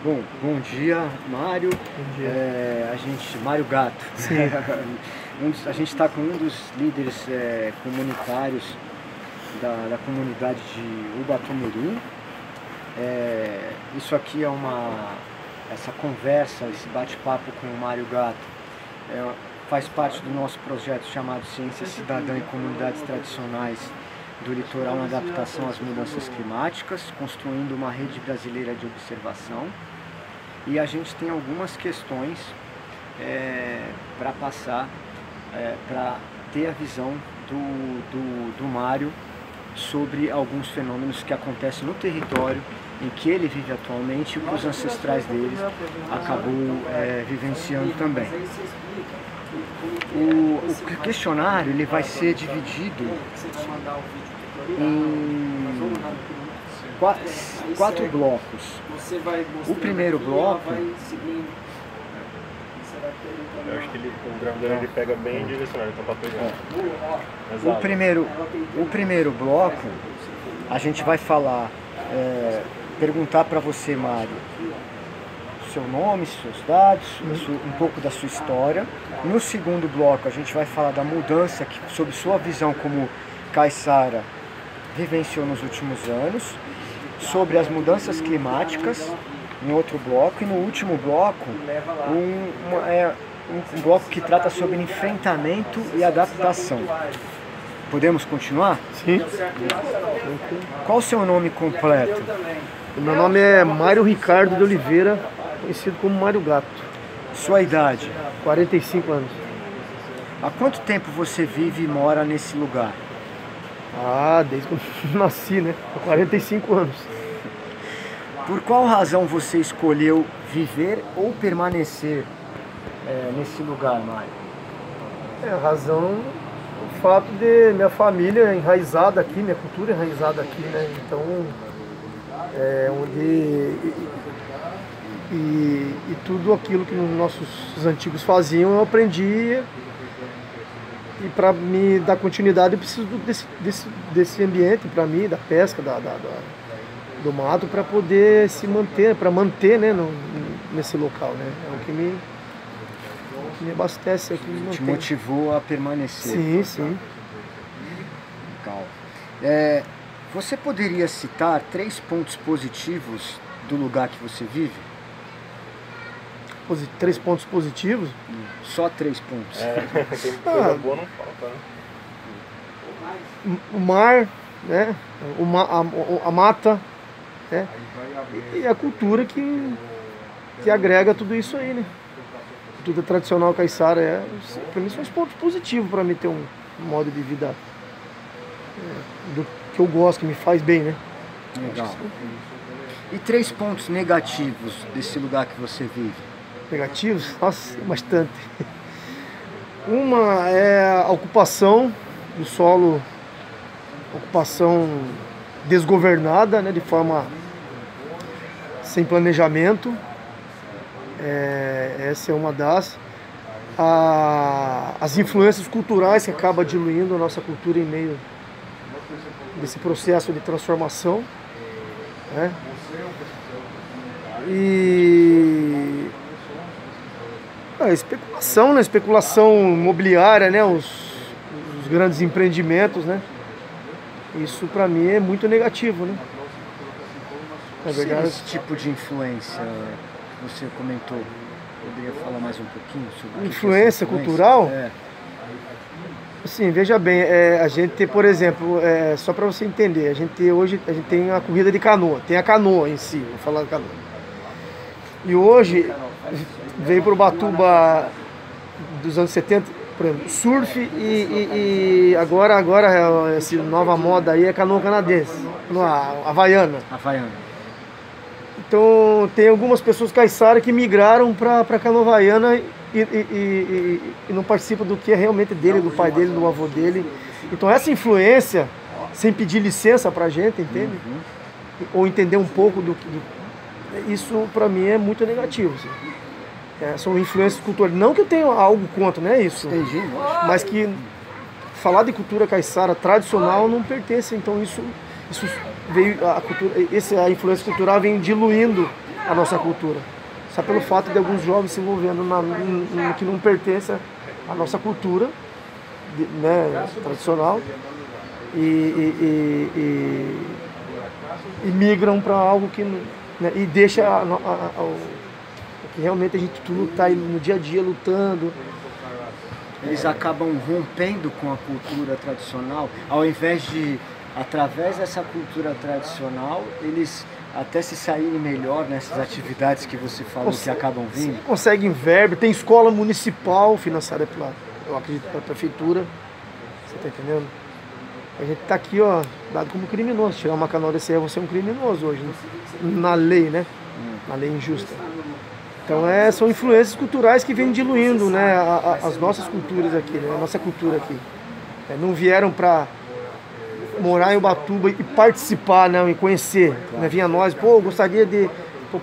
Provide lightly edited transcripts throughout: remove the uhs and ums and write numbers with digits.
Bom, bom dia, Mário. Bom dia. Mário Gato. Sim. A gente está com um dos líderes comunitários da comunidade de Ubatumirim. Isso aqui essa conversa, esse bate-papo com o Mário Gato, faz parte do nosso projeto chamado Ciência Cidadã e Comunidades Tradicionais do Litoral na Adaptação às Mudanças Climáticas, construindo uma rede brasileira de observação. E a gente tem algumas questões para passar, para ter a visão do Mário sobre alguns fenômenos que acontecem no território em que ele vive atualmente e que os ancestrais deles acabou vivenciando também. O questionário ele vai ser dividido em quatro blocos. O primeiro bloco... Eu acho que o gravador ele pega bem direcionado, então tá pegando. O primeiro bloco, a gente vai falar, perguntar para você, Mário, seu nome, seus dados, um pouco da sua história. No segundo bloco, a gente vai falar da mudança sob sua visão como caiçara vivenciou nos últimos anos, sobre as mudanças climáticas, em outro bloco, e no último bloco, um bloco que trata sobre enfrentamento e adaptação. Podemos continuar? Sim. Qual o seu nome completo? Meu nome é Mário Ricardo de Oliveira, conhecido como Mário Gato. Sua idade? 45 anos. Há quanto tempo você vive e mora nesse lugar? Desde que eu nasci, né? Há 45 anos. Por qual razão você escolheu viver ou permanecer nesse lugar, Mário? A razão, o fato de minha família enraizada aqui, minha cultura enraizada aqui, né? Então, e tudo aquilo que os nossos antigos faziam, eu aprendi. E para me dar continuidade, eu preciso desse ambiente, para mim, da pesca, do mato, para poder se manter, para manter, né, nesse local, né? É o que me abastece aqui. Te motivou a permanecer. Sim, sim. Legal. Você poderia citar 3 pontos positivos do lugar que você vive? 3 pontos positivos? Só 3 pontos. Tem coisa boa não falta, né? O mar, né? A mata, né? E a cultura que agrega tudo isso aí, né? Cultura tradicional caiçara para mim são os pontos positivos para mim ter um modo de vida do que eu gosto, que me faz bem, né? Legal. E 3 pontos negativos desse lugar que você vive? Negativos? Nossa, bastante. Uma é a ocupação do solo, ocupação desgovernada, né, de forma sem planejamento. Essa é uma das. As influências culturais que acabam diluindo a nossa cultura em meio desse processo de transformação, né? E a especulação, né? Especulação imobiliária, né? Os grandes empreendimentos, né? Isso para mim é muito negativo, né? Na verdade, esse tipo de influência que você comentou, poderia falar mais um pouquinho sobre influência cultural? Assim, veja bem, a gente, por exemplo, só para você entender, hoje a gente tem a corrida de canoa, tem a canoa em si, vou falar da canoa. E hoje veio para o Ubatuba dos anos 70, por exemplo, surf e agora essa nova moda aí é canoa canadense, havaiana. Então tem algumas pessoas caiçara que migraram para canoa havaiana e não participam do que é realmente dele, do pai dele, do avô dele. Então essa influência, sem pedir licença para a gente, entende? Ou entender um pouco isso para mim é muito negativo. Assim. São influências culturais. Não que eu tenha algo contra, não é isso. Entendi. Mas que falar de cultura caiçara tradicional não pertence. Então isso veio, a influência cultural vem diluindo a nossa cultura. Só pelo fato de alguns jovens se envolvendo no que não pertence à nossa cultura, né, tradicional, e migram para algo que, né, e deixa o que realmente a gente tudo está no dia a dia lutando. Eles acabam rompendo com a cultura tradicional, ao invés de, através dessa cultura tradicional, eles até se saírem melhor nessas atividades que você falou que acabam vindo. Sim, conseguem verba, tem escola municipal financiada pela, eu acredito, pela prefeitura, você está entendendo? A gente está aqui, ó, dado como criminoso. Tirar uma canoa desse aí, você é um criminoso hoje, né? Na lei, né? Na lei injusta. Então são influências culturais que vêm diluindo, né, as nossas culturas aqui, né, a nossa cultura aqui. Não vieram para morar em Ubatuba e participar, né, e conhecer. Claro. Né, vinha nós, pô, gostaria de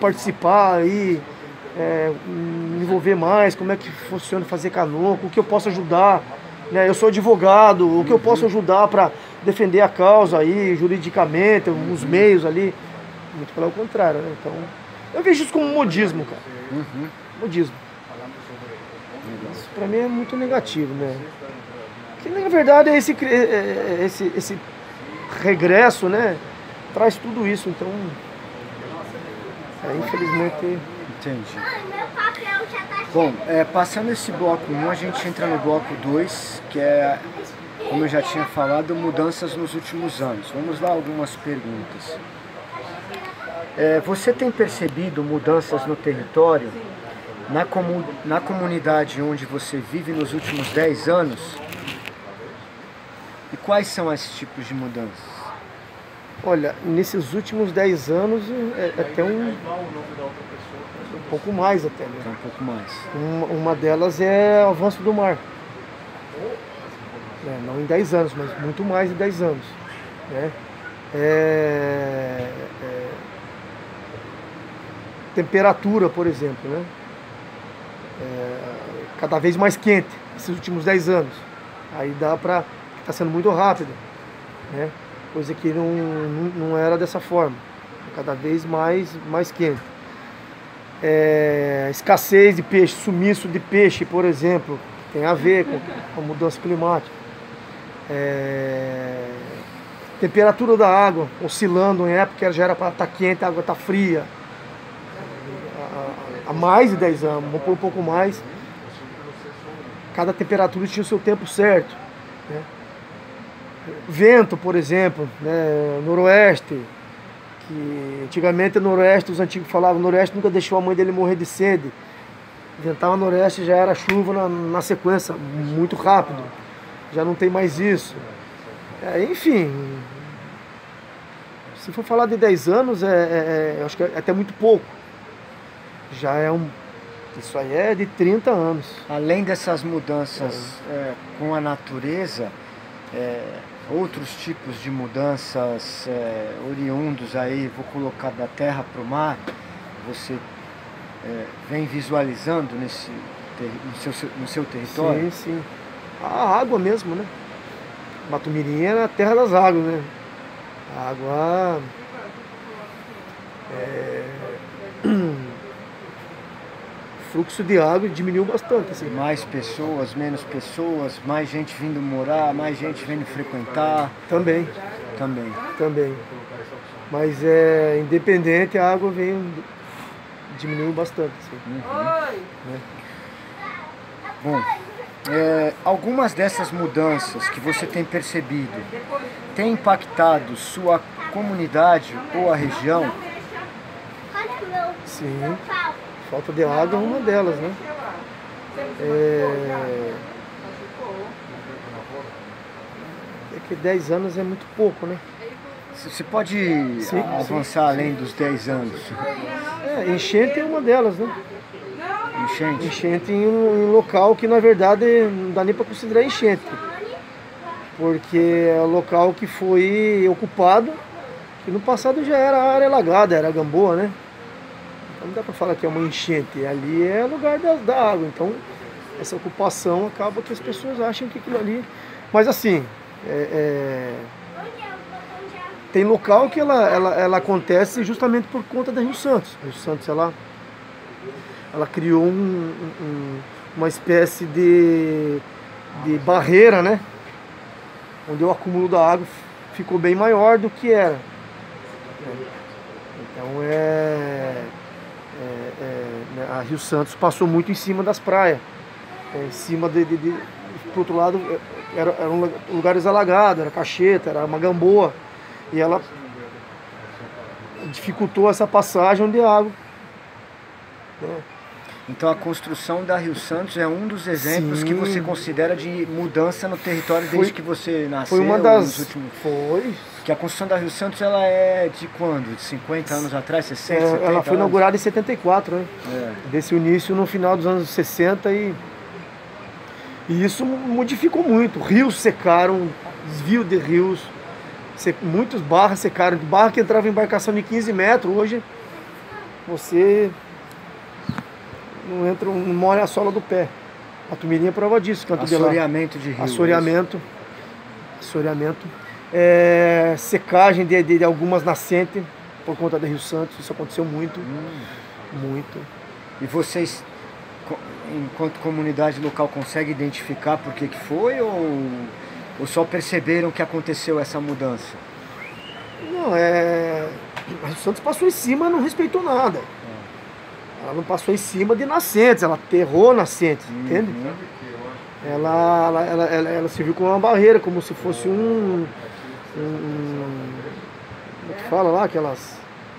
participar e me envolver mais, como é que funciona fazer canoa, o que eu posso ajudar. Né, eu sou advogado, o que eu posso ajudar para defender a causa aí, juridicamente, os meios ali. Muito pelo contrário, né? Então, eu vejo isso como modismo, cara. Modismo. Isso pra mim é muito negativo, né? Que na verdade esse regresso, né? Traz tudo isso, então. Infelizmente. Entendi. Bom, passando esse bloco 1, a gente entra no bloco 2, que é, como eu já tinha falado, mudanças nos últimos anos. Vamos lá, algumas perguntas. Você tem percebido mudanças no território, na comunidade onde você vive nos últimos 10 anos? E quais são esses tipos de mudanças? Olha, nesses últimos 10 anos, até um pouco mais até, né? Um pouco mais. Uma delas é o avanço do mar. Não em 10 anos, mas muito mais de 10 anos. Né? Temperatura, por exemplo, né? Cada vez mais quente, esses últimos 10 anos. Aí dá para... Está sendo muito rápido, né? Coisa que não era dessa forma. Cada vez mais quente. Escassez de peixe, sumiço de peixe, por exemplo, tem a ver com a mudança climática. Temperatura da água oscilando em época que já era para estar quente, a água está fria. Há mais de 10 anos, vamos por um pouco mais. Cada temperatura tinha o seu tempo certo, né? Vento, por exemplo, né? Noroeste, que antigamente noroeste, os antigos falavam, noroeste nunca deixou a mãe dele morrer de sede. Ventava noroeste, já era chuva na sequência, muito rápido. Já não tem mais isso. Enfim, se for falar de 10 anos, eu acho que é até muito pouco. Já isso aí é de 30 anos. Além dessas mudanças com a natureza, outros tipos de mudanças oriundos aí, vou colocar da terra para o mar, você vem visualizando no seu território? Sim. A água mesmo, né? Matumirim é a terra das águas, né? A água o fluxo de água diminuiu bastante. Assim. Mais pessoas, menos pessoas, mais gente vindo morar, mais gente vindo frequentar. Também. Mas independente, a água diminuiu bastante. Assim. Né? Bom, algumas dessas mudanças que você tem percebido têm impactado sua comunidade ou a região? Sim. Falta de água é uma delas, né? Que 10 anos é muito pouco, né? Você pode avançar além dos 10 anos? Enchente é uma delas, né? Enchente? Enchente em um local que, na verdade, não dá nem para considerar enchente. Porque é um local que foi ocupado, que no passado já era área alagada, era Gamboa, né? Não dá para falar que é uma enchente, ali é lugar da água, então essa ocupação acaba que as pessoas acham que aquilo ali... Mas assim, tem local que ela acontece justamente por conta da Rio Santos. A Rio Santos, ela criou uma espécie de barreira, né? Onde o acúmulo da água ficou bem maior do que era. Então a Rio Santos passou muito em cima das praias. Em cima pro outro lado eram lugares alagados, era Cacheta, era uma gamboa. E ela dificultou essa passagem de água. Então a construção da Rio Santos é um dos exemplos que você considera de mudança no território desde que você nasceu? Foi uma das... Foi. Que a construção da Rio Santos ela é de quando? De 50 anos atrás? 60, 70 ela foi inaugurada em 74, né? Desse início no final dos anos 60 e isso modificou muito. Rios secaram, desvio de rios, muitos barras secaram. Barra que entrava em embarcação de 15 metros, hoje você não entra, não molha a sola do pé. A Tumirim é prova disso. Assoreamento de rios. Assoreamento. Secagem de algumas nascentes por conta do Rio Santos. Isso aconteceu muito. Muito. E vocês, enquanto comunidade local, conseguem identificar por que foi ou só perceberam que aconteceu essa mudança? Não, a Rio Santos passou em cima e não respeitou nada. Ela não passou em cima de nascentes, ela aterrou nascentes, entende? Ela serviu como uma barreira, como se fosse como é que fala lá, aquelas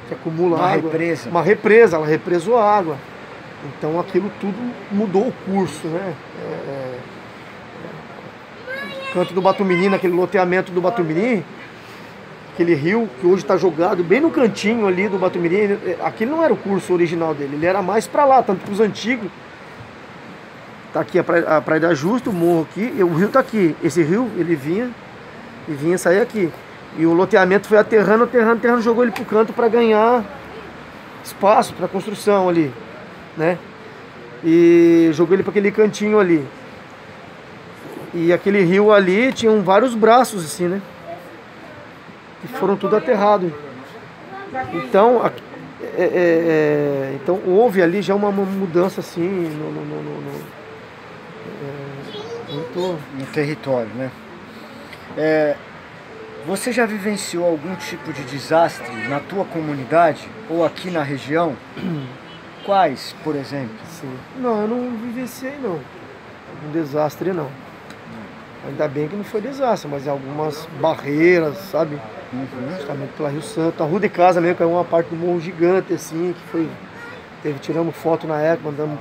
que acumulam água. Represa. Uma represa, ela represou a água. Então aquilo tudo mudou o curso, né? Canto do Batumirim, naquele loteamento do Batumirim, aquele rio que hoje está jogado bem no cantinho ali do Batumirim, aquele não era o curso original dele, ele era mais para lá, tanto que os antigos, tá aqui a Praia da Justa, o morro aqui, e o rio tá aqui, esse rio, ele vinha sair aqui, e o loteamento foi aterrando, jogou ele pro canto para ganhar espaço para construção ali, né, e jogou ele para aquele cantinho ali, e aquele rio ali tinha vários braços assim, né, que foram tudo aterrados. Então, então houve ali já uma mudança assim no território, né? Você já vivenciou algum tipo de desastre na tua comunidade ou aqui na região? Quais, por exemplo? Sim. Não, eu não vivenciei não. Um desastre não. Ainda bem que não foi desastre, mas algumas barreiras, sabe? Justamente pela Rio Santo. A rua de casa mesmo, que é uma parte do morro gigante, assim, que foi. Tiramos foto na época, andamos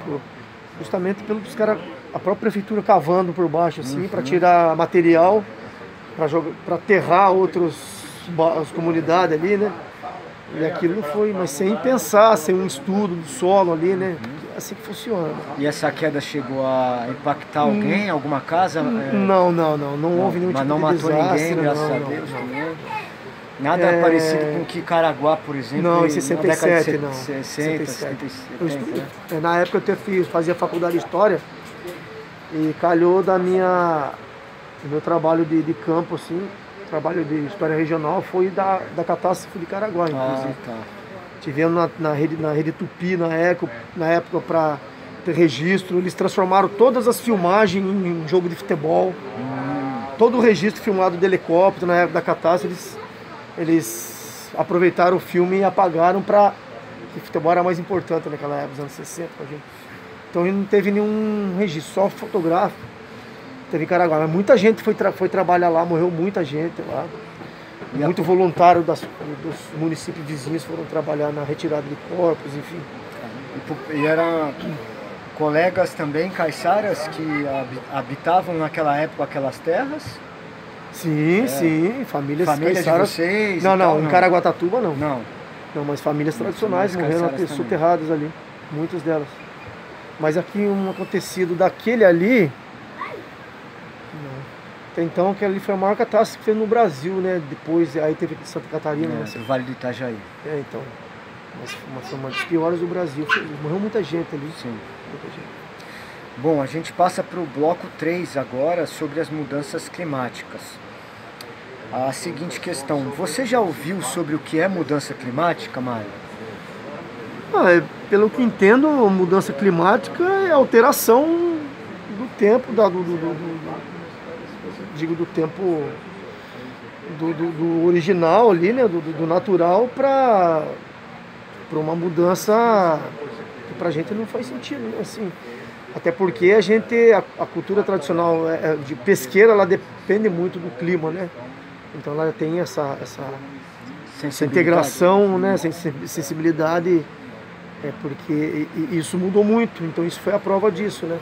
justamente pelos caras, a própria prefeitura cavando por baixo, assim, para tirar material, para aterrar as comunidades ali, né? E aquilo não foi, mas sem pensar, sem um estudo do solo ali, né? É assim que funciona. E essa queda chegou a impactar alguém, alguma casa? Não houve nenhum tipo de desastre. Mas não matou ninguém, graças a Deus. Nada parecido com o que Caraguá, por exemplo. Não, em 67, não. 60, 70. Na época eu fazia faculdade de História e calhou do meu trabalho de campo, assim, trabalho de História Regional, foi da catástrofe de Caraguá, inclusive. Tivemos na rede Tupi, na época para ter registro, eles transformaram todas as filmagens em jogo de futebol. Todo o registro filmado de helicóptero na época da catástrofe, eles aproveitaram o filme e apagaram para que o futebol era mais importante naquela época, nos anos 60 pra gente. Então não teve nenhum registro, só fotográfico. Teve em Caraguá, mas muita gente foi trabalhar lá, morreu muita gente lá. Muito voluntário dos municípios vizinhos foram trabalhar na retirada de corpos, enfim. E eram colegas também caiçaras que habitavam naquela época aquelas terras? Sim, famílias caiçaras. De vocês? Não, em Caraguatatuba não. Não, mas famílias tradicionais morreram soterradas ali, muitas delas. Mas aqui um acontecido daquele ali, até então que ali foi a maior catástrofe que fez no Brasil, né? Depois aí teve aqui em Santa Catarina, o Vale do Itajaí. Então. Mas foi uma das piores do Brasil. Morreu muita gente ali. Sim. Muita gente. Bom, a gente passa para o bloco 3 agora, sobre as mudanças climáticas. a seguinte questão. Você já ouviu sobre o que é mudança climática, Mário? Pelo que entendo, mudança climática é alteração do tempo, do tempo do original ali, né, do natural, para uma mudança que pra gente não faz sentido, né? Assim, até porque a cultura tradicional de pesqueira, ela depende muito do clima, né? Então ela tem essa integração, né, sensibilidade, porque isso mudou muito, então isso foi a prova disso, né?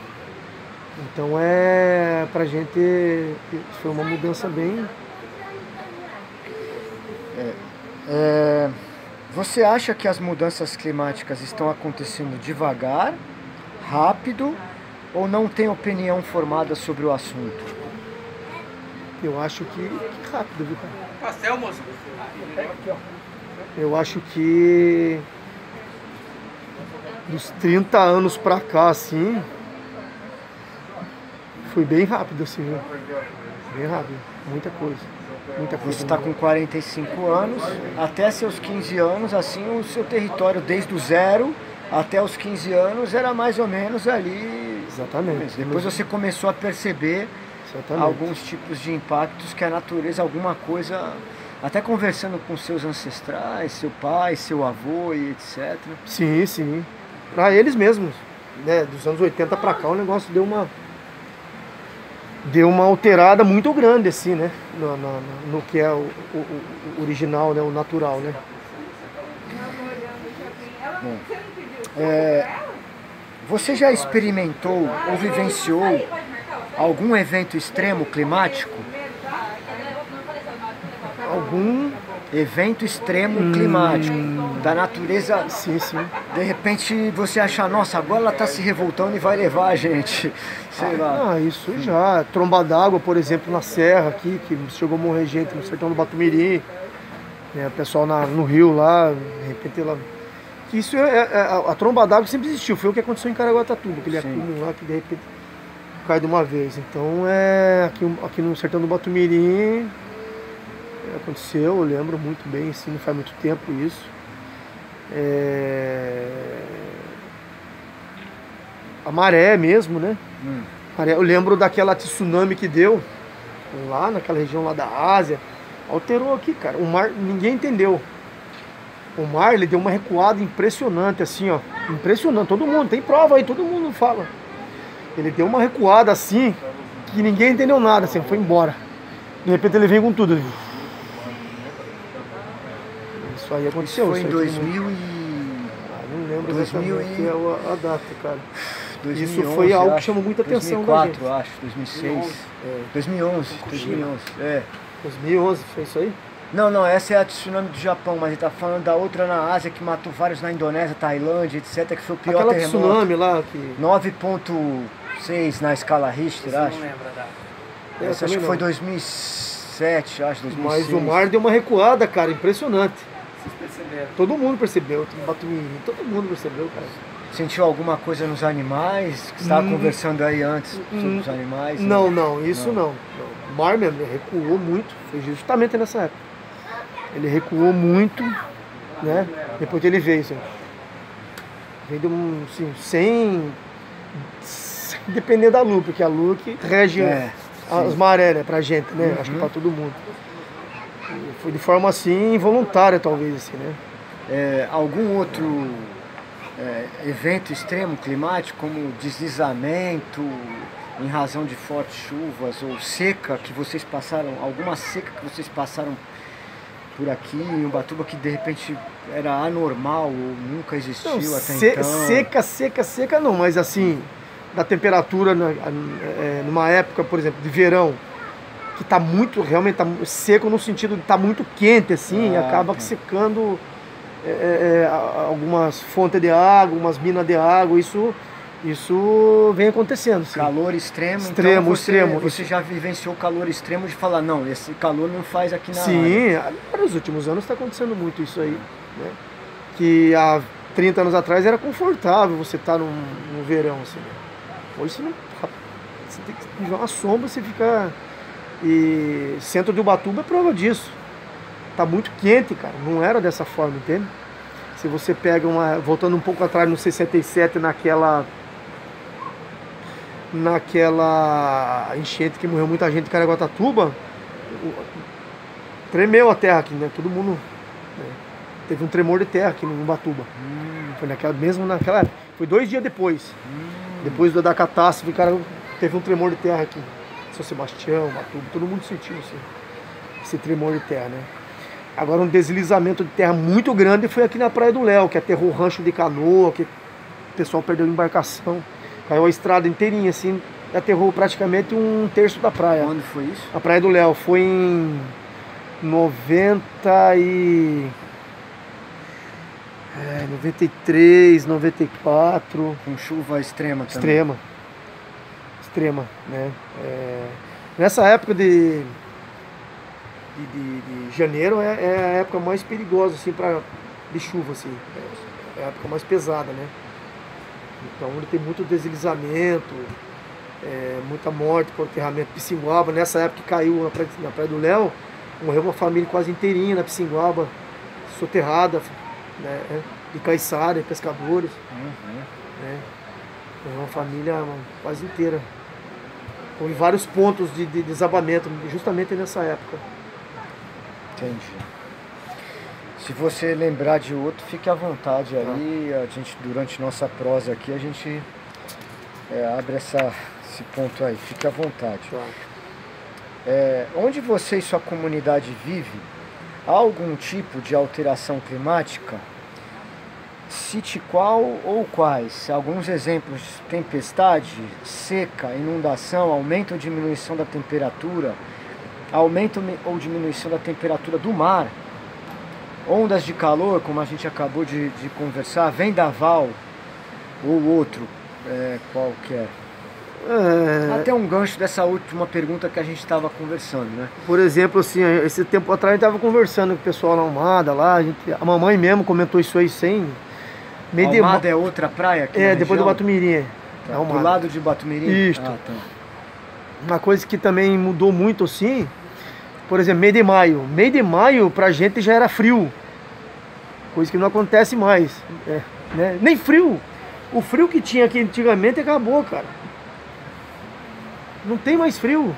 Então pra gente foi uma mudança bem... Você acha que as mudanças climáticas estão acontecendo devagar, rápido, ou não tem opinião formada sobre o assunto? Eu acho que rápido, viu, cara? Pastel, moço? Eu acho que dos 30 anos pra cá, assim, foi bem rápido, assim, viu? Bem rápido, muita coisa. Você está com 45 anos, até seus 15 anos, assim, o seu território desde o zero até os 15 anos era mais ou menos ali. Exatamente. Depois você começou a perceber alguns tipos de impactos que a natureza, alguma coisa, até conversando com seus ancestrais, seu pai, seu avô e etc. Sim, sim. Para eles mesmos, né, dos anos 80 para cá, o negócio deu uma alterada muito grande, assim, né, no que é o original, né, o natural, né. Bom, você já experimentou ou vivenciou algum evento extremo climático? Algum evento extremo climático da natureza? Sim, sim. De repente você achar, nossa, agora ela está se revoltando e vai levar a gente, sei lá. Isso já. Tromba d'água, por exemplo, na serra aqui, que chegou a morrer gente no sertão do Batumirim, né, o pessoal no rio lá, de repente ela... Que isso a tromba d'água sempre existiu, foi o que aconteceu em Caraguatatuba, aquele acúmulo lá que de repente cai de uma vez. Então aqui no sertão do Batumirim aconteceu, eu lembro muito bem, assim, não faz muito tempo isso. A maré mesmo, né? Maré, eu lembro daquela tsunami que deu lá naquela região lá da Ásia, alterou aqui, cara. O mar, ninguém entendeu. O mar, ele deu uma recuada impressionante, assim, ó. Impressionante, todo mundo, tem prova aí, todo mundo fala. Ele deu uma recuada assim, que ninguém entendeu nada, assim, foi embora. De repente ele veio com tudo. Isso aí aconteceu. Isso foi em 2000 não lembro 2000 exatamente a data, cara. 2011, isso foi algo que chamou muita atenção 2004, da gente. acho, 2006. 2011. 2011, foi isso aí? Não, essa é a tsunami do Japão, mas ele tá falando da outra na Ásia que matou vários na Indonésia, Tailândia, etc, que foi o pior terremoto. Aquela tsunami lá que... 9.6 na escala Richter, acho. Não lembro a data. Essa acho que foi 2007, acho, 2006. Mas o mar deu uma recuada, cara, impressionante. Vocês perceberam? Todo mundo percebeu, todo mundo percebeu, cara. Sentiu alguma coisa nos animais? Que você estava conversando aí antes sobre os animais? Não, isso não. O mar mesmo, ele recuou muito, foi justamente nessa época. Ele recuou muito, né? Depois que ele veio, assim. Veio assim, sem depender da lua, porque a lua que rege as marés, né, pra gente, né? Acho que pra todo mundo. E foi de forma assim, involuntária, talvez, assim, né? Algum outro evento extremo climático, como deslizamento em razão de fortes chuvas ou seca que vocês passaram, alguma seca que vocês passaram por aqui em Ubatuba que de repente era anormal ou nunca existiu até então? Seca não, mas assim, da temperatura numa época, por exemplo, de verão, que tá muito, realmente tá seco no sentido de tá muito quente assim, e acaba secando algumas fontes de água, algumas minas de água, isso vem acontecendo. Sim. Calor extremo, então extremo. Você já vivenciou o calor extremo de falar, não, esse calor não faz aqui na área. Sim, nos últimos anos está acontecendo muito isso aí, né? Que há 30 anos atrás era confortável você estar no verão, assim. Hoje você tem que viver uma sombra, você fica E centro de Ubatuba é prova disso. Tá muito quente, cara. Não era dessa forma, entende? Se você pega voltando um pouco atrás no 67, naquela enchente que morreu muita gente em Caraguatatuba, tremeu a terra aqui, né? Todo mundo, né? Teve um tremor de terra aqui no Ubatuba. Foi mesmo naquela época. Foi 2 dias depois. Depois da catástrofe, cara, teve um tremor de terra aqui. São Sebastião, Ubatuba, todo mundo sentiu esse tremor de terra, né? Agora um deslizamento de terra muito grande foi aqui na Praia do Léo, que aterrou o rancho de canoa, que o pessoal perdeu a embarcação. Caiu a estrada inteirinha, assim, aterrou praticamente 1/3 da praia. Quando foi isso? A Praia do Léo foi em 93, 94. Com chuva extrema também. Extrema, né? Nessa época de janeiro é a época mais perigosa, assim, de chuva, assim. É a época mais pesada, né? Então onde tem muito deslizamento, muita morte por aterramento. Piscinguaba, nessa época que caiu na Praia do Léo, morreu uma família quase inteirinha na Piscinguaba, soterrada, né? De caiçara, de pescadores. Né? Uma família quase inteira. Houve vários pontos de desabamento, justamente nessa época. Entendi. Se você lembrar de outro, fique à vontade aí. A gente, durante nossa prosa aqui, a gente abre esse ponto aí. Fique à vontade. Onde você e sua comunidade vivem, há algum tipo de alteração climática? Cite qual ou quais? Alguns exemplos: tempestade, seca, inundação, aumento ou diminuição da temperatura, aumento ou diminuição da temperatura do mar, ondas de calor, como a gente acabou de conversar, vendaval ou outro qualquer. Até um gancho dessa última pergunta que a gente estava conversando, né? Por exemplo, assim, esse tempo atrás a gente estava conversando com o pessoal na Almada, lá, a mamãe mesmo comentou isso aí sem... Almada é outra praia aqui na depois região? do Batumirim. Tá, do lado de Batumirim? Isso. Tá. Uma coisa que também mudou muito, assim, por exemplo, mês de maio. Mês de maio pra gente já era frio. Coisa que não acontece mais. Né? Nem frio. O frio que tinha aqui antigamente acabou, cara. Não tem mais frio.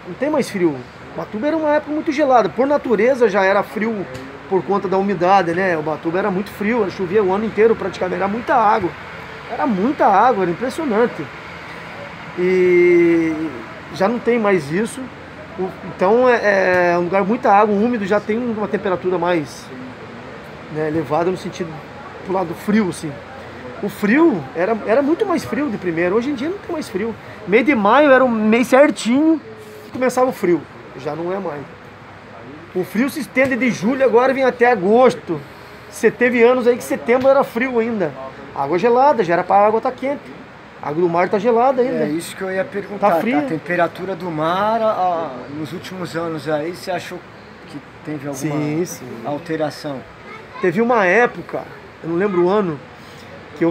Não tem mais frio. Ubatuba era uma época muito gelada. Por natureza já era frio por conta da umidade, né? Ubatuba era muito frio, chovia o ano inteiro praticamente, era muita água. Era impressionante. E já não tem mais isso. Então é um lugar com muita água, úmido, já tem uma temperatura mais, né, elevada no sentido pro lado frio, assim. O frio era muito mais frio de primeiro, hoje em dia não tem mais frio. Mês de maio era um mês certinho que começava o frio, já não é mais. O frio se estende de julho, agora vem até agosto. Você teve anos aí que setembro era frio ainda. Água gelada, já era para a água estar quente. A água do mar está gelada ainda. É isso que eu ia perguntar. Tá fria. A temperatura do mar, nos últimos anos aí, você achou que teve alguma alteração? Teve uma época, eu não lembro o ano, que a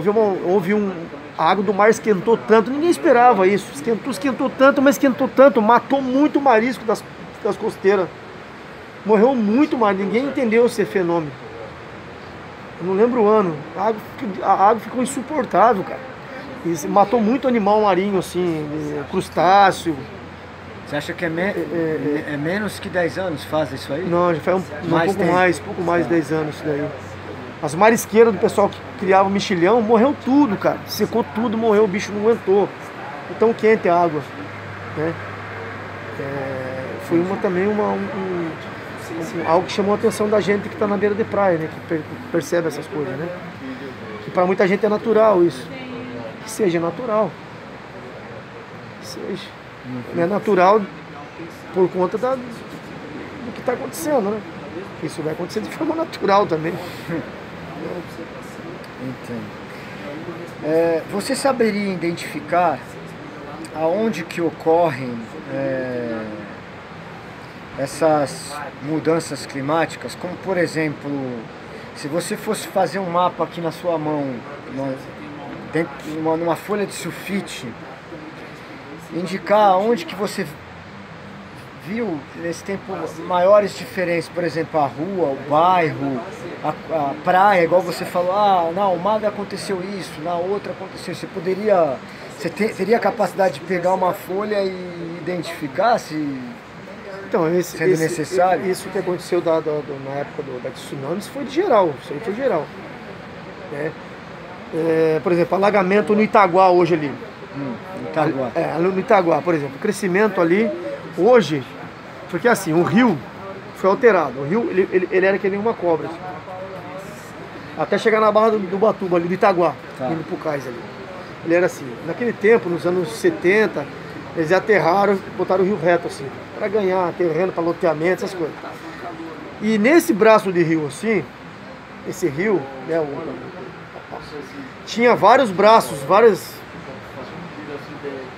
água do mar esquentou tanto, ninguém esperava isso. Esquentou tanto, mas esquentou tanto, matou muito marisco das costeiras. Morreu muito marisco, ninguém entendeu esse fenômeno. Eu não lembro o ano. A água ficou insuportável, cara. E matou muito animal marinho, assim, crustáceo. Você acha que é menos que 10 anos faz isso aí? Não, já faz pouco mais de 10 anos isso daí. As marisqueiras do pessoal que criava mexilhão, morreu tudo, cara. Secou tudo, morreu, o bicho não aguentou. Foi tão quente a água, né? Foi algo que chamou a atenção da gente que está na beira de praia, né? Que percebe essas coisas, né? Que para muita gente é natural isso. Que seja natural. Que seja. Não é natural por conta do que está acontecendo, né? Isso vai acontecer de forma natural também. Entendo. Você saberia identificar aonde que ocorrem essas mudanças climáticas? Como, por exemplo, se você fosse fazer um mapa aqui na sua mão, numa folha de sulfite, indicar onde que você viu nesse tempo maiores diferenças, por exemplo, a rua, o bairro, a praia, igual você falou, ah, não, uma vez aconteceu isso, na outra aconteceu, você teria a capacidade de pegar uma folha e identificar se Então, sendo necessário? Isso que aconteceu na época da tsunami, isso foi de geral, isso aí foi geral. Né? Por exemplo, alagamento no Itaguá hoje ali. Itaguá. No Itaguá, por exemplo, o crescimento ali, hoje, porque assim, o rio foi alterado, o rio ele era que nem uma cobra, assim. Até chegar na barra do Batuba ali, do Itaguá, indo pro cais ali. Ele era assim, naquele tempo, nos anos 70, eles aterraram, botaram o rio reto assim, para ganhar terreno, para loteamento, essas coisas. E nesse braço de rio assim, esse rio, né, tinha vários braços,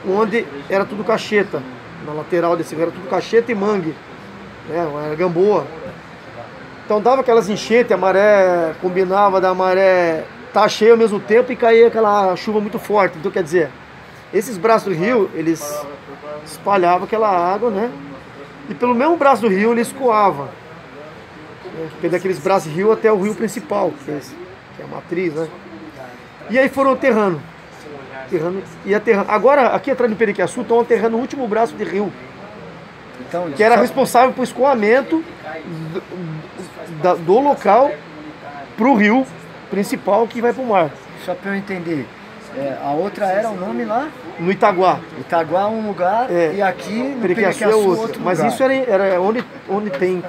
onde era tudo cacheta, na lateral desse rio era tudo cacheta e mangue, né, era gamboa. Então dava aquelas enchentes, a maré combinava da maré tá cheia ao mesmo tempo e caía aquela chuva muito forte. Então quer dizer, esses braços do rio, eles espalhavam aquela água, né? E pelo mesmo braço do rio ele escoava. Né? Daqueles braços do rio até o rio principal, que é a matriz, né? E aí foram aterrando. Agora, aqui atrás do Periquiaçu, estão aterrando o último braço de rio. Então, que era responsável por escoamento do local para o rio principal que vai para o mar. Só para eu entender, a outra era o nome lá? No Itaguá. Itaguá é um lugar e aqui no Periquiaçu é outro. Mas lugar. Isso era onde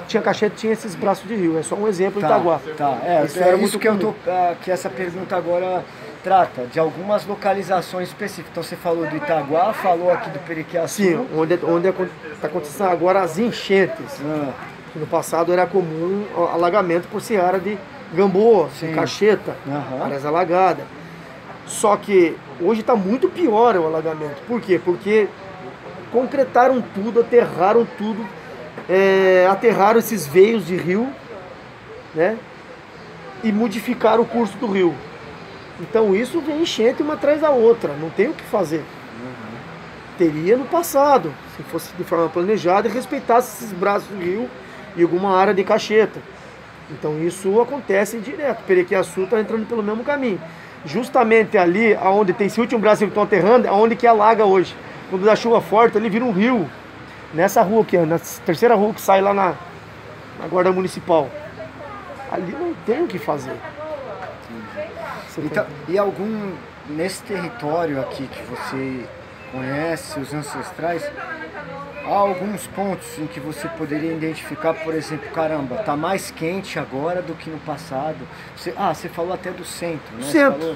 tinha cacheta, tinha esses braços de rio. É só um exemplo do Itaguá. Tá, isso era muito que que essa pergunta agora trata, de algumas localizações específicas. Então você falou do Itaguá, falou aqui do Periquiaçu. Sim, onde está acontecendo agora as enchentes. No passado era comum alagamento por seara de gamboa, cacheta, áreas alagadas. Só que hoje está muito pior o alagamento. Por quê? Porque concretaram tudo, aterraram tudo, aterraram esses veios de rio, né? E modificaram o curso do rio. Então isso vem enchente uma atrás da outra, não tem o que fazer. Teria no passado, se fosse de forma planejada e respeitasse esses braços do rio e alguma área de cacheta. Então isso acontece direto. Periquiaçu está entrando pelo mesmo caminho. Justamente ali, onde tem esse último braço que estão aterrando, é onde que alaga hoje. Quando dá chuva forte, ali vira um rio. Nessa rua aqui, na terceira rua que sai lá na guarda municipal. Ali não tem o que fazer. Então, e nesse território aqui que você conhece, os ancestrais, há alguns pontos em que você poderia identificar, por exemplo, caramba, tá mais quente agora do que no passado. Você falou até do centro, né?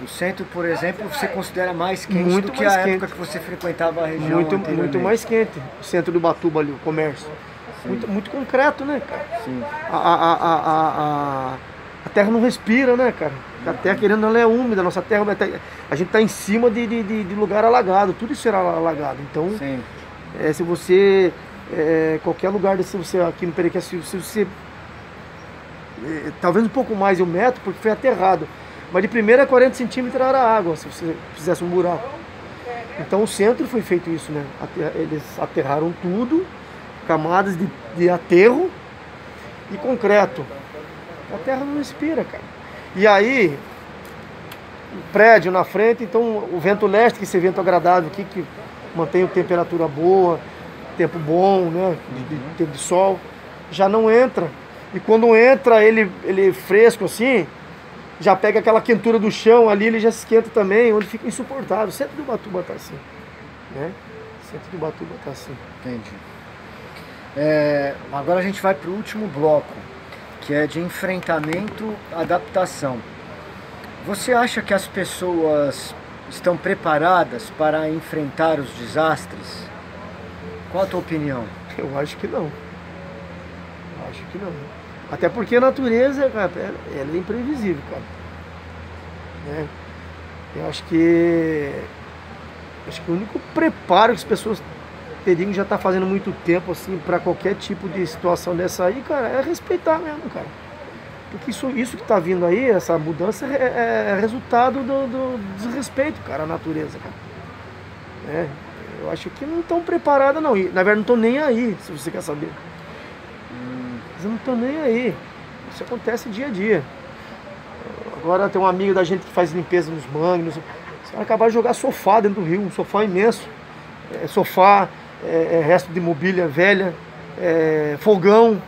O centro, por exemplo, você considera mais quente do que a época que você frequentava a região anteriormente. Muito mais quente. O centro do Batuba ali, o comércio. Muito concreto, né, cara? Sim. A terra não respira, né, cara? A terra, querendo, ela é úmida, a nossa terra, a gente tá em cima de lugar alagado, tudo isso era alagado. Então, se você, qualquer lugar desse, você aqui no Periquiaçu, se você, talvez um pouco mais de 1 metro, porque foi aterrado, mas de primeira 40 centímetros era água, se você fizesse um buraco. Então o centro foi feito isso, né? Eles aterraram tudo, camadas de aterro e concreto. A terra não respira, cara. E aí, o prédio na frente, então o vento leste, que esse vento agradável aqui, que mantém a temperatura boa, tempo bom, né, tempo de sol, já não entra. E quando entra, ele fresco assim, já pega aquela quentura do chão ali, ele já se esquenta também, onde fica insuportável. O centro do Ubatuba tá assim, né? O centro do Ubatuba tá assim. Entendi. Agora a gente vai para o último bloco, que é de enfrentamento, adaptação. Você acha que as pessoas estão preparadas para enfrentar os desastres? Qual a tua opinião? Eu acho que não. Acho que não. Até porque a natureza, cara, ela é imprevisível, cara. Né? Eu acho que o único preparo que as pessoas teriam já tá fazendo muito tempo, assim, para qualquer tipo de situação dessa aí, cara, é respeitar mesmo, cara. Porque isso que tá vindo aí, essa mudança, é resultado do desrespeito, cara, à natureza, cara. Eu acho que não estão preparadas não. E, na verdade não estão nem aí, se você quer saber. Eles não estão nem aí. Isso acontece dia a dia. Agora tem um amigo da gente que faz limpeza nos mangues. Você vai acabar de jogar sofá dentro do rio, um sofá imenso. Sofá, resto de mobília velha, fogão,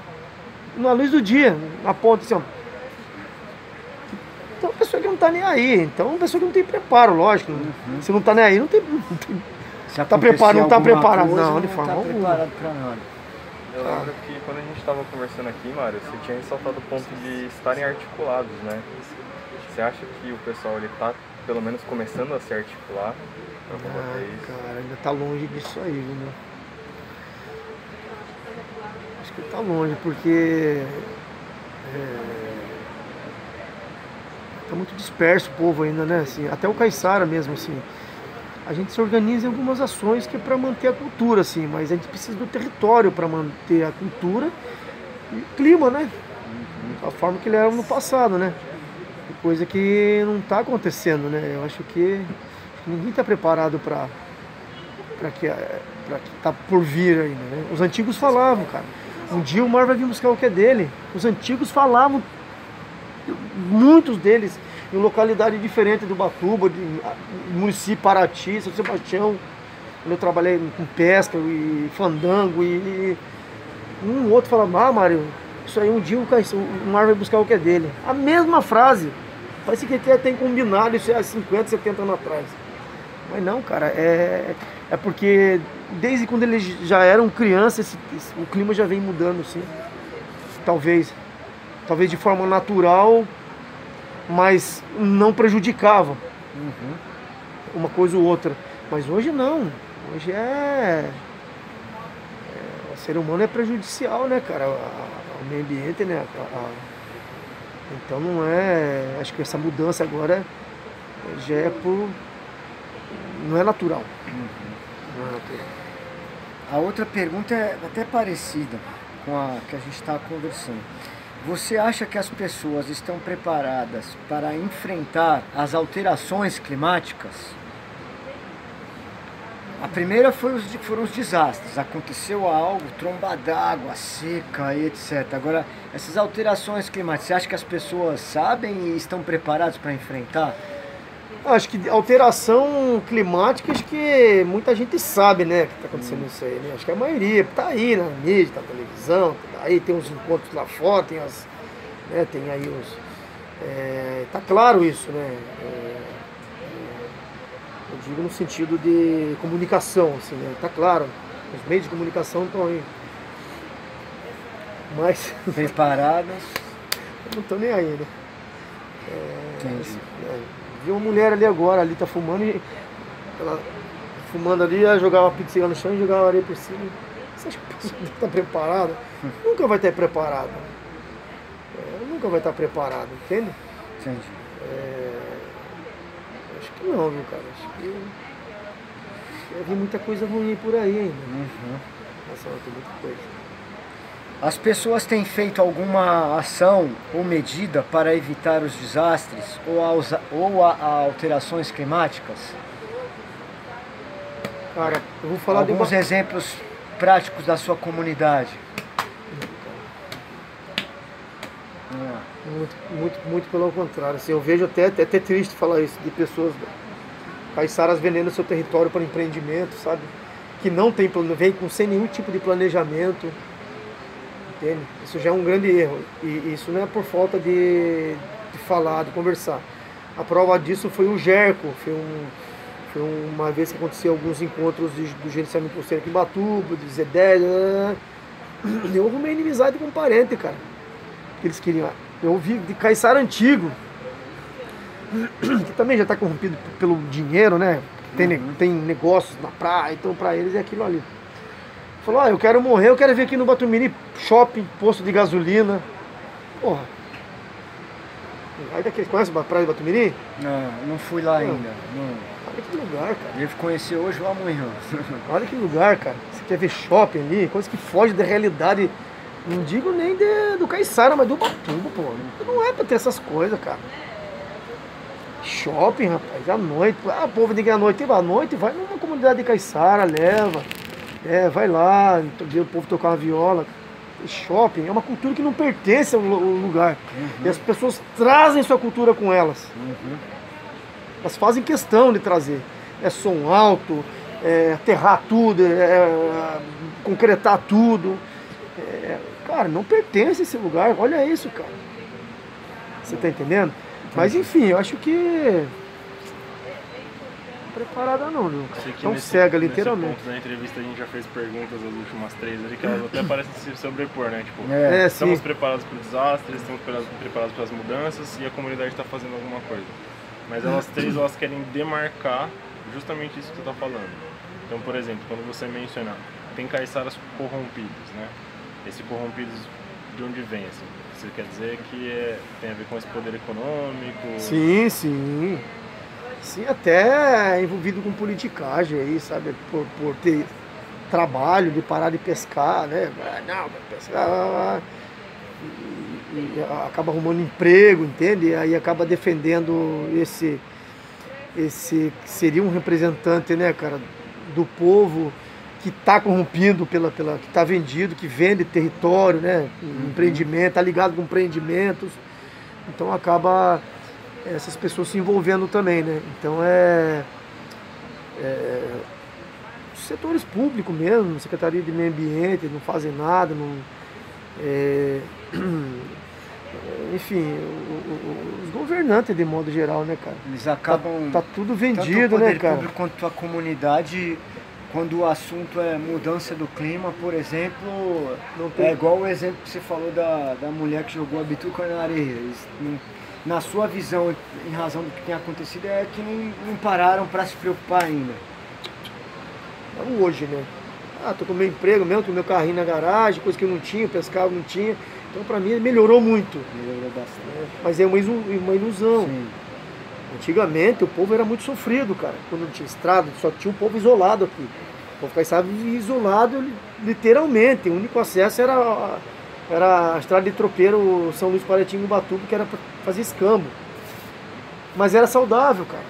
na luz do dia, na ponta assim, ó. Então, uma pessoa que não está nem aí. Então, uma pessoa que não tem preparo, lógico. Se não está nem aí, não tem. Se Tá preparado, não está preparado. coisa, Não, de forma tá alguma. preparado para nada. Eu lembro que quando a gente estava conversando aqui, Mário, você tinha ressaltado o ponto de estarem articulados, né? Você acha que o pessoal ele tá pelo menos começando a se articular para combater isso? Cara, ainda tá longe disso aí, viu, meu? Acho que tá longe, porque tá muito disperso o povo ainda, né? Assim, até o caiçara mesmo, assim. A gente se organiza em algumas ações que é para manter a cultura, assim, mas a gente precisa do território para manter a cultura e o clima, né? Da forma que ele era no passado, né? Coisa que não está acontecendo, né? Eu acho que ninguém está preparado para que tá por vir ainda, né? Os antigos falavam, cara. Um dia o mar vai vir buscar o que é dele. Os antigos falavam, muitos deles, em localidade diferente do Ubatuba, de município Paraty, São Sebastião, onde eu trabalhei com pesca e fandango e um outro falava, Mário, isso aí um dia o mar vai buscar o que é dele. A mesma frase. Parece que tem combinado isso há 50, 70 anos atrás. Mas não, cara, é porque desde quando eles já eram crianças, o clima já vem mudando, sim. Talvez de forma natural, mas não prejudicava uma coisa ou outra. Mas hoje não. Hoje o ser humano é prejudicial, né, cara? Ao meio ambiente, né? Então não é. Acho que essa mudança agora já não é natural. Não é natural. A outra pergunta é até parecida com a que a gente está conversando. Você acha que as pessoas estão preparadas para enfrentar as alterações climáticas? A primeira foram os desastres, aconteceu algo, tromba d'água, seca e etc. Agora, essas alterações climáticas, você acha que as pessoas sabem e estão preparadas para enfrentar? Acho que alteração climática, acho que muita gente sabe, né, que está acontecendo isso aí, né? Acho que a maioria está aí na mídia, tá na televisão, tá aí, tem uns encontros lá fora, tem aí os... tá claro isso, né? Eu digo no sentido de comunicação, assim, né? Tá claro, os meios de comunicação estão aí. Mas... preparadas? não estão nem aí, né? Entendi. Vi uma mulher ali agora, ali tá fumando e ela fumando ali, ela jogava a pizza no chão e jogava areia por cima. Você acha que a pessoa está preparada? Nunca vai estar preparada. Nunca vai estar preparada, entende? Entendi. Acho que não, viu, cara? Acho que vai vir muita coisa ruim por aí ainda. Nossa, tem muita coisa. As pessoas têm feito alguma ação ou medida para evitar os desastres ou alterações climáticas? Cara, eu vou falar alguns exemplos práticos da sua comunidade. Muito pelo contrário. Assim, eu vejo até triste falar isso, de pessoas caiçaras vendendo seu território para empreendimento, sabe? Que não tem plano, vem sem nenhum tipo de planejamento. Entende? Isso já é um grande erro. E isso não é por falta de falar, de conversar. A prova disso foi o Gerco. Foi uma vez que aconteceu alguns encontros do gerenciamento costeiro aqui em Ubatuba, de Z10. Eu arrumei inimizade com um parente, cara. Que eles queriam. Eu ouvi de caiçara antigo, que também já está corrompido pelo dinheiro, né? Tem negócios na praia, então para eles é aquilo ali. Falou, eu quero morrer, eu quero vir aqui no Batumiri, shopping, posto de gasolina. Porra. Aí daqui, conhece a praia de Batumiri? Não fui lá ainda. Não. Olha que lugar, cara. Devo conhecer hoje ou amanhã. Olha que lugar, cara. Você quer ver shopping ali, coisa que foge da realidade. Não digo nem do caiçara, mas do Ubatuba, pô. Não é pra ter essas coisas, cara. Shopping, rapaz, à noite. Ah, o povo diz à noite. À noite, vai numa comunidade de caiçara, leva. Vai lá, vê o povo tocar uma viola. Shopping é uma cultura que não pertence ao lugar. E as pessoas trazem sua cultura com elas. Elas fazem questão de trazer. É som alto, aterrar tudo, concretar tudo. Cara, não pertence a esse lugar. Olha isso, cara. Você tá entendendo? Mas enfim, eu acho que... preparada não, viu? Tão cega, literalmente. Nesse ponto da entrevista a gente já fez perguntas, as últimas 3 ali, que elas até parecem se sobrepor, né? Tipo, estamos preparados para o desastre, estamos preparados para as mudanças e a comunidade está fazendo alguma coisa. Mas elas 3, elas querem demarcar justamente isso que você está falando. Então, por exemplo, quando você menciona, tem caiçaras corrompidos, né? Esse corrompidos, de onde vem, assim? Você quer dizer que tem a ver com esse poder econômico? Sim, sim. Sim, até envolvido com politicagem aí, sabe? Por ter trabalho, de parar de pescar, né? Não, vai pescar. E acaba arrumando emprego, entende? Aí acaba defendendo esse que seria um representante, né, cara, do povo que está corrompido, que está vendido, que vende território, né? Empreendimento, está ligado com empreendimentos. Então acaba essas pessoas se envolvendo também, né? Então setores públicos mesmo, Secretaria de Meio Ambiente, não fazem nada, enfim, os governantes de modo geral, né, cara? Eles acabam... Tá tudo vendido, né, cara? Tanto o poder público quanto a comunidade, quando o assunto é mudança do clima, por exemplo, é igual o exemplo que você falou da mulher que jogou a bituca na areia. Eles, na sua visão, em razão do que tem acontecido, é que não pararam para se preocupar ainda. Hoje, né? Tô com meu emprego mesmo, com meu carrinho na garagem, coisa que eu não tinha, pescava, não tinha. Então, pra mim, melhorou muito. Melhorou bastante. Mas é uma ilusão. Sim. Antigamente, o povo era muito sofrido, cara. Quando não tinha estrada, só tinha um povo isolado aqui. O povo caiçara isolado, literalmente. O único acesso era a estrada de tropeiro São Luís Paratinga-Ubatuba, que era pra fazer escambo. Mas era saudável, cara.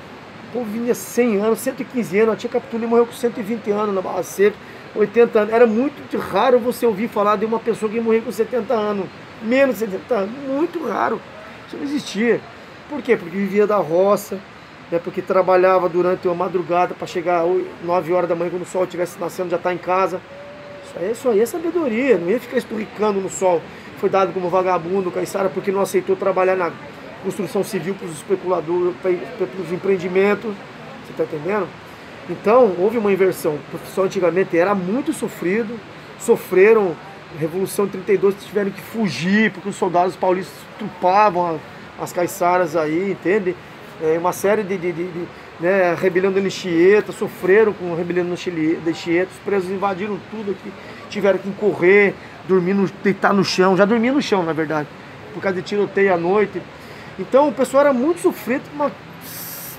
O povo vinha 100 anos, 115 anos. A tia Capitulina morreu com 120 anos na Barra Seca, 80 anos. Era muito raro você ouvir falar de uma pessoa que morreu com 70 anos. Menos de 70 anos. Muito raro. Isso não existia. Por quê? Porque vivia da roça, né? Porque trabalhava durante uma madrugada para chegar 9 horas da manhã, quando o sol estivesse nascendo, já está em casa. Isso aí é sabedoria. Não ia ficar esturricando no sol. Foi dado como vagabundo, caiçara, porque não aceitou trabalhar na construção civil para os especuladores, para os empreendimentos. Você está entendendo? Então, houve uma inversão. O pessoal antigamente era muito sofrido, sofreram Revolução de 32, tiveram que fugir, porque os soldados paulistas trupavam as caiçaras aí, entende? Uma série né, rebelião da Anchieta, sofreram com a rebelião da Anchieta, os presos invadiram tudo aqui, tiveram que correr, deitar no chão, já dormia no chão, na verdade, por causa de tiroteio à noite. Então o pessoal era muito sofrido por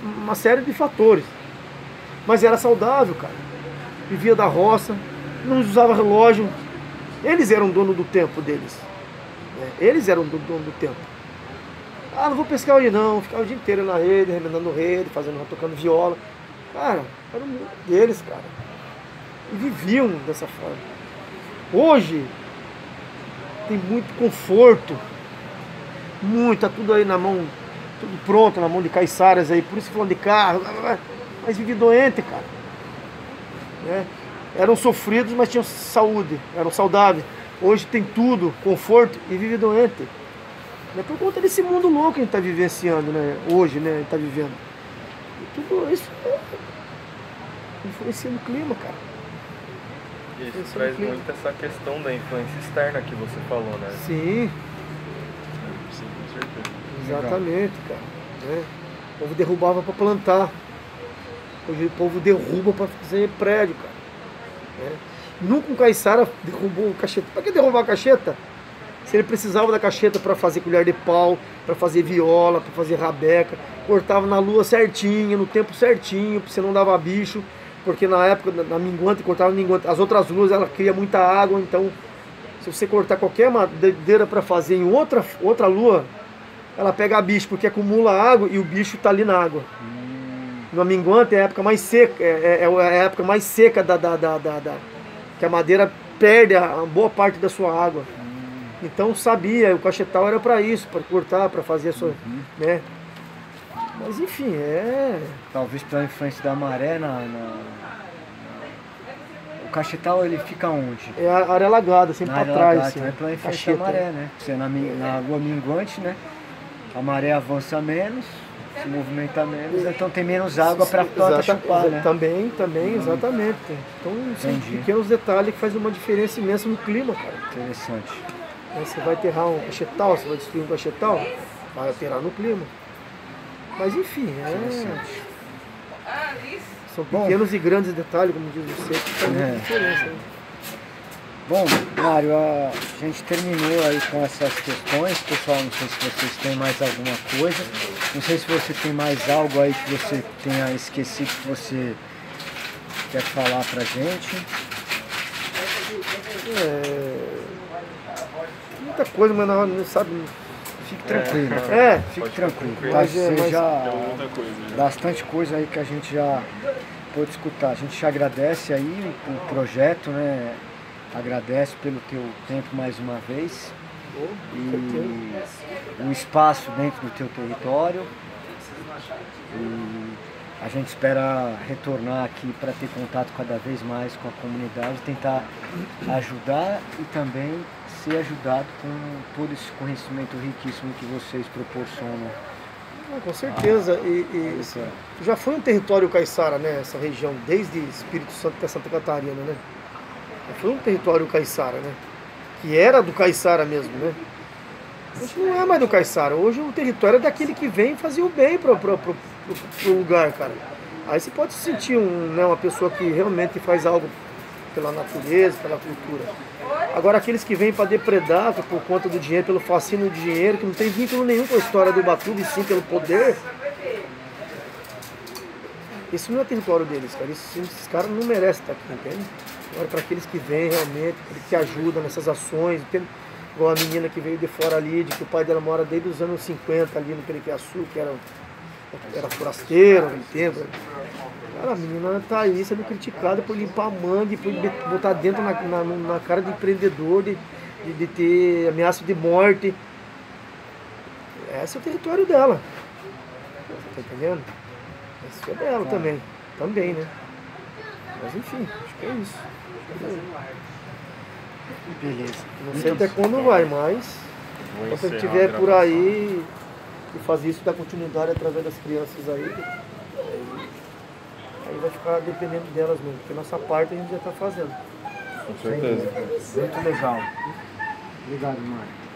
uma série de fatores. Mas era saudável, cara. Vivia da roça, não usava relógio. Eles eram dono do tempo deles. Eles eram dono do tempo. Não vou pescar hoje não, ficava o dia inteiro na rede, remendando rede, tocando viola. Cara, era o mundo deles, cara. E viviam dessa forma. Hoje, tem muito conforto. Tá tudo aí na mão, tudo pronto, na mão de caiçaras aí, por isso falando de carro, mas vivi doente, cara. Eram sofridos, mas tinham saúde, eram saudáveis. Hoje tem tudo, conforto e vive doente. É por conta desse mundo louco que a gente está vivenciando, né? Hoje, né? A gente está vivendo. E tudo isso influencia no clima, cara. E isso traz muito essa questão da influência externa que você falou, né? Sim. Sim, com certeza. Exatamente, cara. O povo derrubava para plantar. Hoje o povo derruba para fazer prédio, cara. Nunca um caiçara derrubou cacheta. Para que derrubar a cacheta? Se ele precisava da cacheta para fazer colher de pau, para fazer viola, para fazer rabeca, cortava na lua certinha, no tempo certinho, porque senão dava bicho, porque na época, na minguante, cortava minguante. As outras luas, ela cria muita água, então se você cortar qualquer madeira para fazer em outra lua, ela pega bicho porque acumula água e o bicho está ali na água. No minguante é a época mais seca, é a época mais seca que a madeira perde a boa parte da sua água. Então sabia, o cachetal era para isso, para cortar, para fazer a sua, né? Mas enfim, talvez pela influência da maré o cachetal ele fica onde? É a área alagada, sempre para trás. Assim, é pela influência da maré, né? Você na água minguante, né? A maré avança menos, se movimenta menos, então tem menos água para a planta chupar, né? Também, exatamente. Então são pequenos detalhes que fazem uma diferença imensa no clima, cara. Interessante. Você vai aterrar um cachetal, você vai destruir um cachetal, vai aterrar no clima. Mas enfim, são pequenos e grandes detalhes, como diz você, que fazem muita diferença. Né? Bom, Mário, a gente terminou aí com essas questões. Pessoal, não sei se vocês têm mais alguma coisa. Não sei se você tem mais algo aí que você tenha esquecido que você quer falar pra gente. Muita coisa, mas não sabe. Fique tranquilo. Fique tranquilo. Bastante coisa aí que a gente já pôde escutar. A gente te agradece aí o projeto, né? Agradece pelo teu tempo mais uma vez. E o espaço dentro do teu território. E a gente espera retornar aqui para ter contato cada vez mais com a comunidade, tentar ajudar e também ser ajudado com todo esse conhecimento riquíssimo que vocês proporcionam. Com certeza. Já foi um território caiçara, né? Essa região, desde Espírito Santo até Santa Catarina, né? Foi um território caiçara, né? Que era do caiçara mesmo, né? Hoje não é mais do caiçara. Hoje o território é daquele que vem fazer o bem pro lugar, cara. Aí você pode sentir uma pessoa que realmente faz algo pela natureza, pela cultura. Agora aqueles que vêm para depredar por conta do dinheiro, pelo fascínio de dinheiro, que não tem vínculo nenhum com a história do Ubatuba, e sim pelo poder. Isso não é território deles, cara. Esses caras não merecem estar aqui, entende? Agora para aqueles que vêm realmente, que ajudam nessas ações, entende? Igual a menina que veio de fora ali, de que o pai dela mora desde os anos 50 ali no Periquiaçu, que era forasteiro, entende? Cara, a menina tá aí sendo criticada por limpar mangue, por botar dentro na cara de empreendedor, de ter ameaça de morte. Esse é o território dela. Tá entendendo? Esse é dela também, né? Mas enfim, acho que é isso. Beleza. Não sei até quando vai, mas quando ele estiver por aí e fazer isso, dar continuidade através das crianças aí vai ficar dependendo delas mesmo, porque nossa parte a gente já está fazendo. Com certeza. Muito legal. Obrigado, Mário.